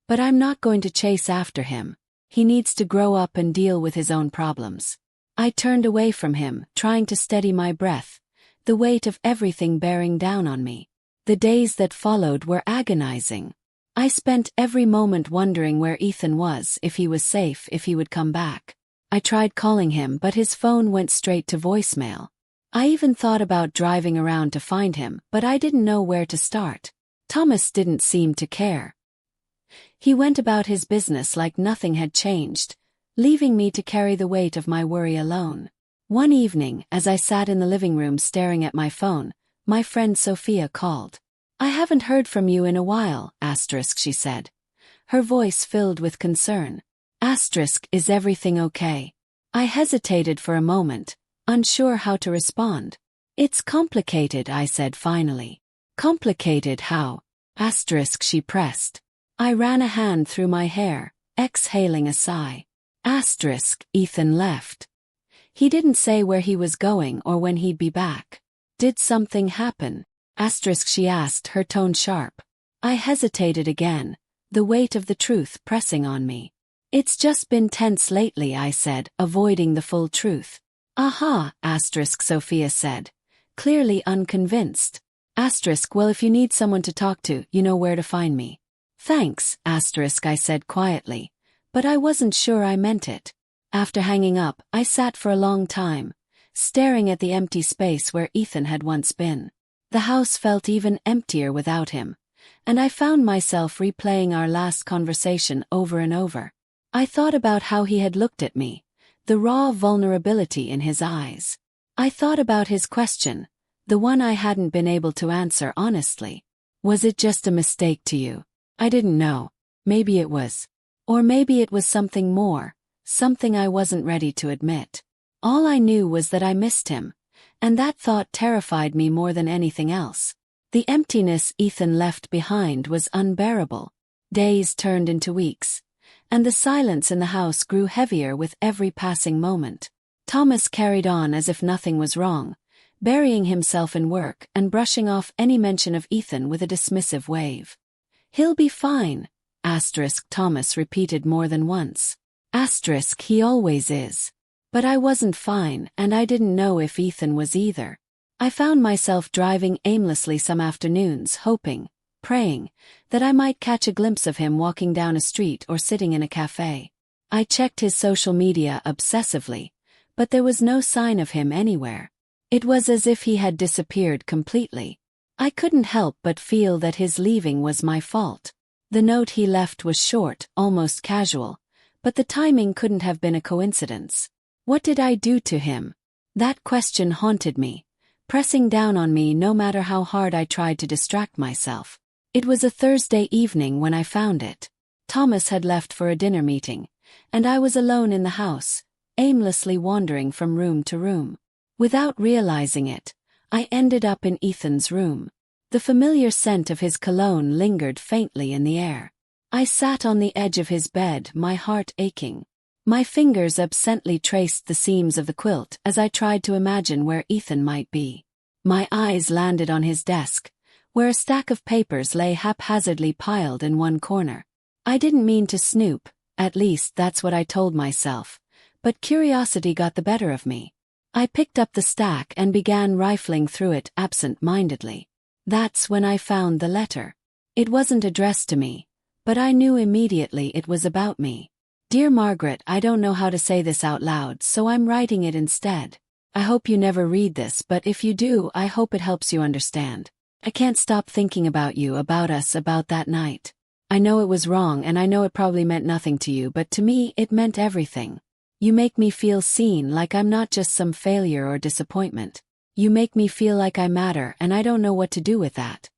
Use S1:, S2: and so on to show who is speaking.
S1: But I'm not going to chase after him. He needs to grow up and deal with his own problems. I turned away from him, trying to steady my breath, the weight of everything bearing down on me. The days that followed were agonizing. I spent every moment wondering where Ethan was, if he was safe, if he would come back. I tried calling him, but his phone went straight to voicemail. I even thought about driving around to find him, but I didn't know where to start. Thomas didn't seem to care. He went about his business like nothing had changed, leaving me to carry the weight of my worry alone. One evening, as I sat in the living room staring at my phone, my friend Sophia called. "I haven't heard from you in a while, she said. Her voice filled with concern. Is everything okay?" I hesitated for a moment, unsure how to respond. "It's complicated," I said finally. "Complicated how?" She pressed. I ran a hand through my hair, exhaling a sigh. Ethan left. He didn't say where he was going or when he'd be back. "Did something happen?" She asked, her tone sharp. I hesitated again, the weight of the truth pressing on me. "It's just been tense lately," I said, avoiding the full truth. "Aha," Sophia said, clearly unconvinced. "Well, if you need someone to talk to, you know where to find me." "Thanks," I said quietly, but I wasn't sure I meant it. After hanging up, I sat for a long time, staring at the empty space where Ethan had once been. The house felt even emptier without him, and I found myself replaying our last conversation over and over. I thought about how he had looked at me, the raw vulnerability in his eyes. I thought about his question, the one I hadn't been able to answer honestly. "Was it just a mistake to you?" I didn't know. Maybe it was. Or maybe it was something more, something I wasn't ready to admit. All I knew was that I missed him, and that thought terrified me more than anything else. The emptiness Ethan left behind was unbearable. Days turned into weeks, and the silence in the house grew heavier with every passing moment. Thomas carried on as if nothing was wrong, burying himself in work and brushing off any mention of Ethan with a dismissive wave. "He'll be fine," Thomas repeated more than once. He always is. But I wasn't fine, and I didn't know if Ethan was either. I found myself driving aimlessly some afternoons, hoping, praying, that I might catch a glimpse of him walking down a street or sitting in a cafe. I checked his social media obsessively, but there was no sign of him anywhere. It was as if he had disappeared completely. I couldn't help but feel that his leaving was my fault. The note he left was short, almost casual, but the timing couldn't have been a coincidence. What did I do to him? That question haunted me, pressing down on me no matter how hard I tried to distract myself. It was a Thursday evening when I found it. Thomas had left for a dinner meeting, and I was alone in the house, aimlessly wandering from room to room. Without realizing it, I ended up in Ethan's room. The familiar scent of his cologne lingered faintly in the air. I sat on the edge of his bed, my heart aching. My fingers absently traced the seams of the quilt as I tried to imagine where Ethan might be. My eyes landed on his desk, where a stack of papers lay haphazardly piled in one corner. I didn't mean to snoop, at least that's what I told myself, but curiosity got the better of me. I picked up the stack and began rifling through it absent-mindedly. That's when I found the letter. It wasn't addressed to me, but I knew immediately it was about me. "Dear Margaret, I don't know how to say this out loud, so I'm writing it instead. I hope you never read this, but if you do, I hope it helps you understand. I can't stop thinking about you, about us, about that night. I know it was wrong and I know it probably meant nothing to you, but to me it meant everything. You make me feel seen, like I'm not just some failure or disappointment. You make me feel like I matter, and I don't know what to do with that.